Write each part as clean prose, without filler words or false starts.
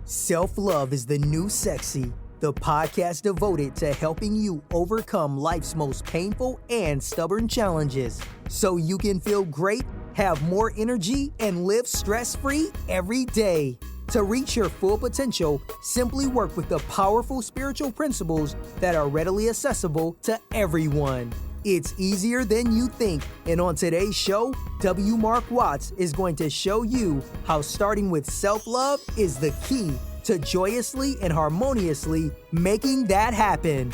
Self-Love is the New Sexy, the podcast devoted to helping you overcome life's most painful and stubborn challenges so you can feel great, have more energy, and live stress-free every day. To reach your full potential, simply work with the powerful spiritual principles that are readily accessible to everyone. It's easier than you think, and on today's show, W. Mark Watts is going to show you how starting with self-love is the key to joyously and harmoniously making that happen.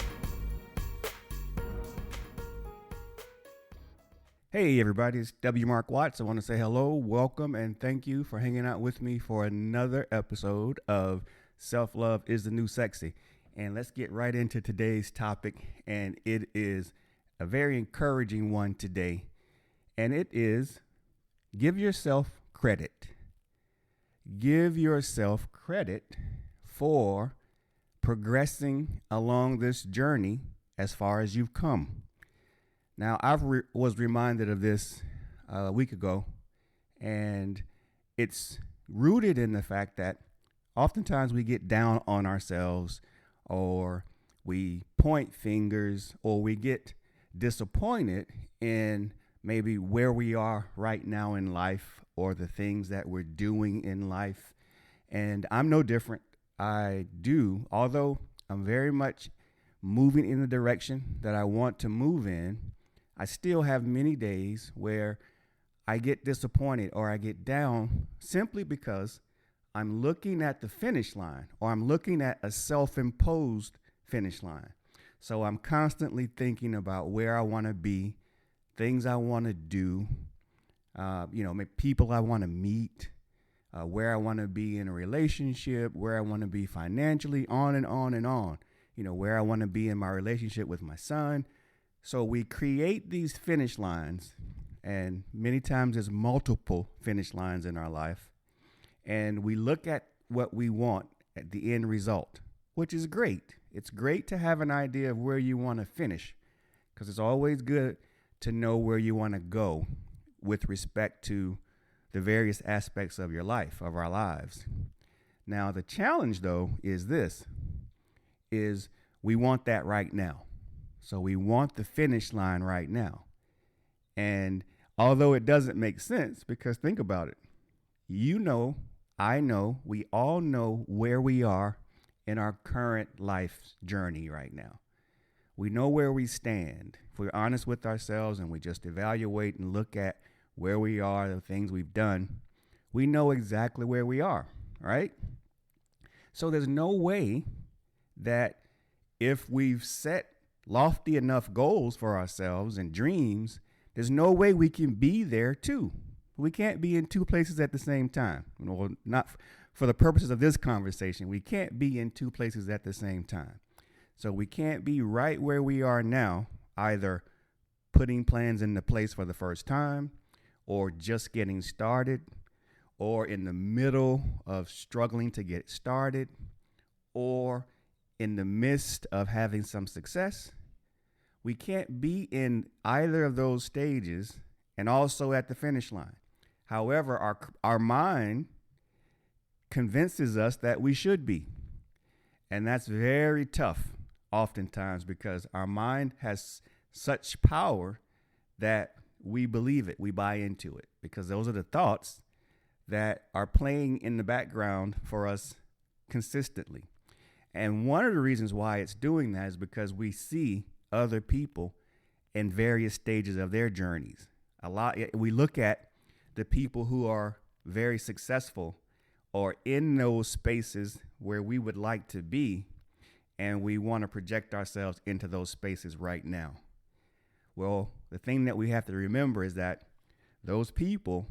Hey everybody, it's W. Mark Watts. I want to say hello, welcome, and thank you for hanging out with me for another episode of Self-Love is the New Sexy. And let's get right into today's topic, and it is a very encouraging one today, and it is give yourself credit. Give yourself credit for progressing along this journey as far as you've come. Now, I was reminded of this a week ago, and it's rooted in the fact that oftentimes we get down on ourselves, or we point fingers, or we get disappointed in maybe where we are right now in life or the things that we're doing in life. And I'm no different. Although I'm very much moving in the direction that I want to move in, I still have many days where I get disappointed or I get down simply because I'm looking at the finish line, or I'm looking at a self-imposed finish line. So I'm constantly thinking about where I want to be, things I want to do, people I want to meet, where I want to be in a relationship, where I want to be financially, on and on and on, where I want to be in my relationship with my son. So we create these finish lines, and many times there's multiple finish lines in our life. And we look at what we want at the end result, which is great. It's great to have an idea of where you want to finish, because it's always good to know where you want to go with respect to the various aspects of your life, of our lives. Now, the challenge, though, is we want that right now. So we want the finish line right now. And although it doesn't make sense, because think about it, I know, we all know where we are in our current life journey right now. We know where we stand. If we're honest with ourselves and we just evaluate and look at where we are, the things we've done, we know exactly where we are, right? So there's no way that if we've set lofty enough goals for ourselves and dreams, there's no way we can be there too. We can't be in two places at the same time. Not for the purposes of this conversation. We can't be in two places at the same time. So we can't be right where we are now, either putting plans into place for the first time, or just getting started, or in the middle of struggling to get started, or in the midst of having some success. We can't be in either of those stages and also at the finish line. However, our mind convinces us that we should be. And that's very tough oftentimes, because our mind has such power that we believe it, we buy into it, because those are the thoughts that are playing in the background for us consistently. And one of the reasons why it's doing that is because we see other people in various stages of their journeys. We look at the people who are very successful or in those spaces where we would like to be, and we want to project ourselves into those spaces right now. Well, the thing that we have to remember is that those people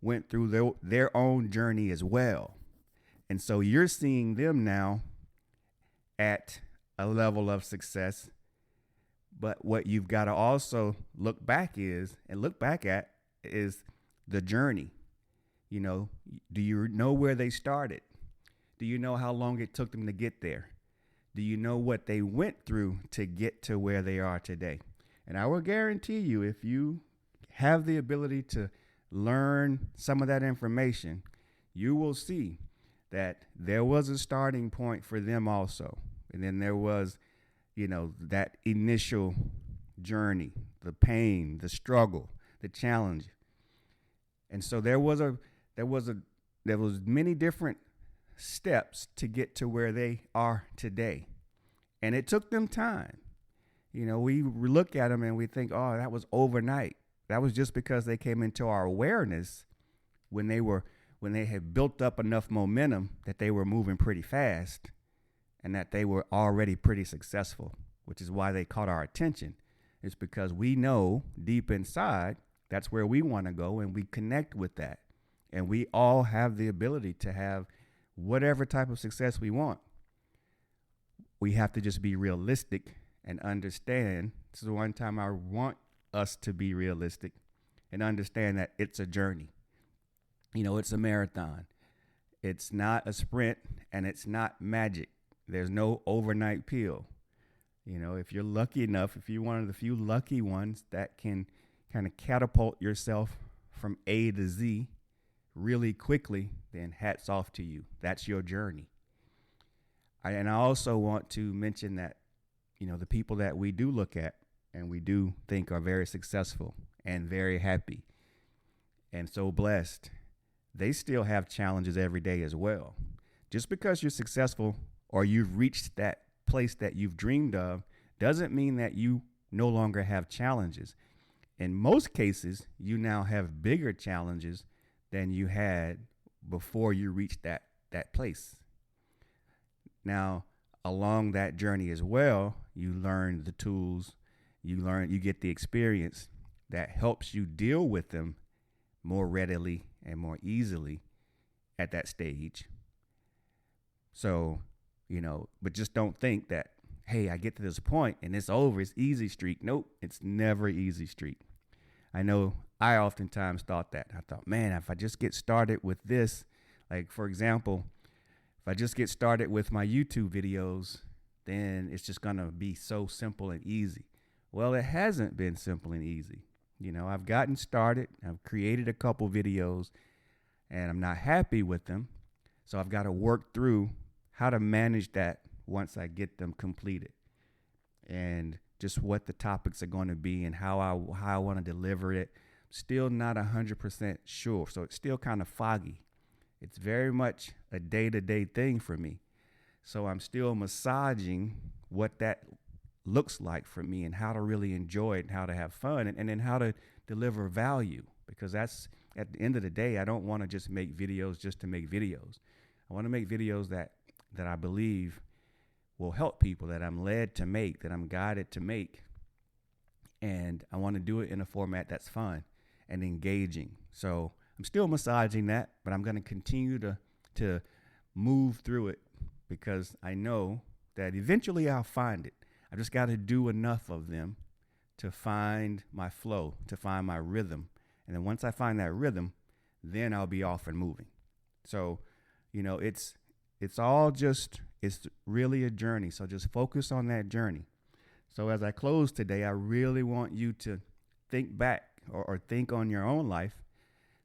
went through their own journey as well. And so you're seeing them now at a level of success. But what you've got to also look back at is the journey. Do you know where they started? Do you know how long it took them to get there? Do you know what they went through to get to where they are today? And I will guarantee you, if you have the ability to learn some of that information, you will see that there was a starting point for them also. And then there was, that initial journey, the pain, the struggle, the challenge. And so there was many different steps to get to where they are today. And it took them time. We look at them and we think, oh, that was overnight. That was just because they came into our awareness when they had built up enough momentum that they were moving pretty fast and that they were already pretty successful, which is why they caught our attention. It's because we know deep inside that's where we want to go, and we connect with that. And we all have the ability to have whatever type of success we want. We have to just be realistic and understand. This is the one time I want us to be realistic and understand that it's a journey. It's a marathon. It's not a sprint, and it's not magic. There's no overnight pill. If you're lucky enough, if you're one of the few lucky ones that can kind of catapult yourself from A to Z really quickly, then hats off to you. That's your journey. And I also want to mention that, the people that we do look at and we do think are very successful and very happy and so blessed, they still have challenges every day as well. Just because you're successful or you've reached that place that you've dreamed of doesn't mean that you no longer have challenges. In most cases, you now have bigger challenges than you had before you reached that place. Now, along that journey as well, you learn the tools, you get the experience that helps you deal with them more readily and more easily at that stage. So, but just don't think that, hey, I get to this point and it's over, it's easy street. Nope, it's never easy street. I know I oftentimes thought that. I thought, man, if I just get started with this, like, for example, if I just get started with my YouTube videos, then it's just going to be so simple and easy. Well, it hasn't been simple and easy. I've gotten started. I've created a couple videos and I'm not happy with them. So I've got to work through how to manage that once I get them completed, and just what the topics are going to be and how I want to deliver it. Still not 100% sure. So it's still kind of foggy. It's very much a day-to-day thing for me. So I'm still massaging what that looks like for me and how to really enjoy it and how to have fun and then how to deliver value, because that's, at the end of the day, I don't want to just make videos just to make videos. I want to make videos that I believe will help people, that I'm led to make, that I'm guided to make. And I want to do it in a format that's fun and engaging. So I'm still massaging that, but I'm going to continue to move through it, because I know that eventually I'll find it. I just got to do enough of them to find my flow, to find my rhythm. And then once I find that rhythm, then I'll be off and moving. So, it's all just, it's really a journey. So just focus on that journey. So as I close today, I really want you to think back or think on your own life.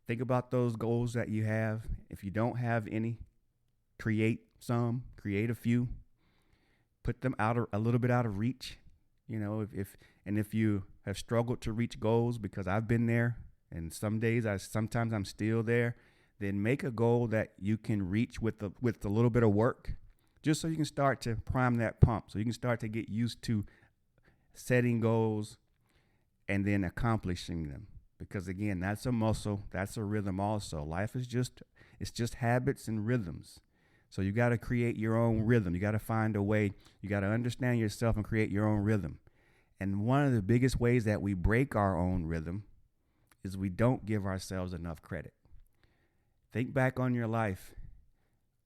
Think about those goals that you have. If you don't have any, create a few, put them a little bit out of reach. If you have struggled to reach goals, because I've been there, and sometimes I'm still there, then make a goal that you can reach with a little bit of work, just so you can start to prime that pump, so you can start to get used to setting goals and then accomplishing them. Because again, that's a muscle, that's a rhythm also. Life is just habits and rhythms. So you got to create your own rhythm. You got to find a way. You got to understand yourself and create your own rhythm. And one of the biggest ways that we break our own rhythm is we don't give ourselves enough credit. Think back on your life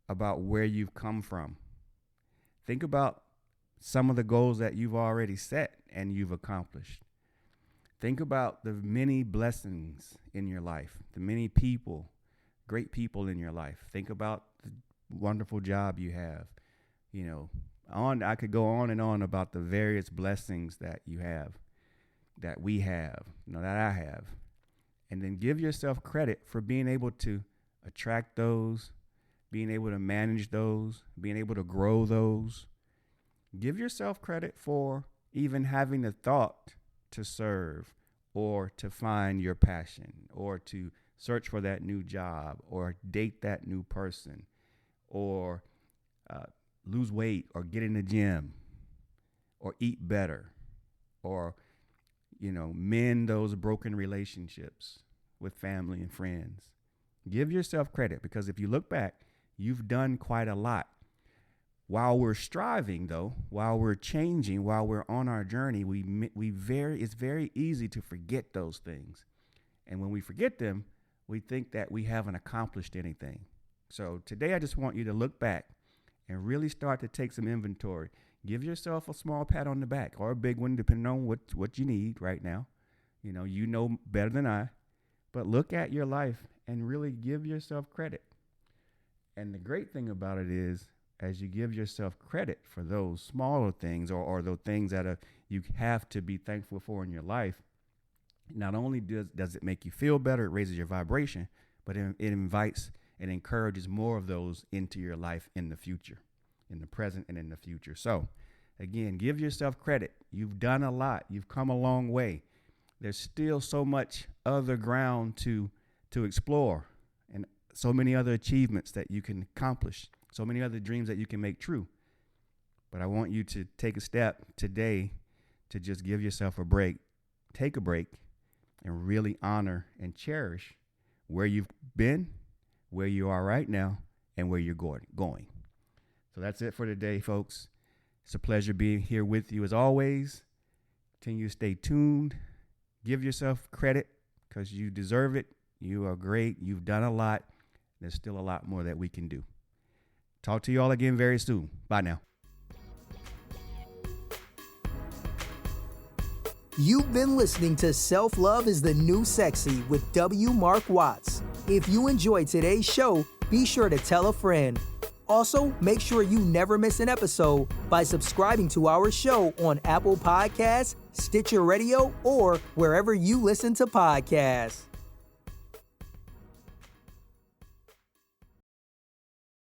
about where you've come from. Think about some of the goals that you've already set and you've accomplished. Think about the many blessings in your life, the many people, great people in your life. Think about the wonderful job you have. I could go on and on about the various blessings that you have, that we have, that I have. And then give yourself credit for being able to attract those, being able to manage those, being able to grow those. Give yourself credit for even having the thought to serve or to find your passion or to search for that new job or date that new person or lose weight or get in the gym or eat better or, mend those broken relationships with family and friends. Give yourself credit, because if you look back, you've done quite a lot. While we're striving, though, while we're changing, while we're on our journey, it's very easy to forget those things. And when we forget them, we think that we haven't accomplished anything. So today I just want you to look back and really start to take some inventory. Give yourself a small pat on the back or a big one, depending on what you need right now. You know better than I, but look at your life and really give yourself credit. And the great thing about it is, as you give yourself credit for those smaller things or those things that you have to be thankful for in your life, not only does it make you feel better, it raises your vibration, but it invites and encourages more of those into your life in the future, in the present and in the future. So again, give yourself credit. You've done a lot. You've come a long way. There's still so much other ground to explore and so many other achievements that you can accomplish, so many other dreams that you can make true. But I want you to take a step today to just give yourself a break, take a break, and really honor and cherish where you've been, where you are right now, and where you're going. So that's it for today, folks. It's a pleasure being here with you as always. Continue to stay tuned. Give yourself credit because you deserve it. You are great. You've done a lot. There's still a lot more that we can do. Talk to you all again very soon. Bye now. You've been listening to Self-Love is the New Sexy with W. Mark Watts. If you enjoyed today's show, be sure to tell a friend. Also, make sure you never miss an episode by subscribing to our show on Apple Podcasts, Stitcher Radio, or wherever you listen to podcasts.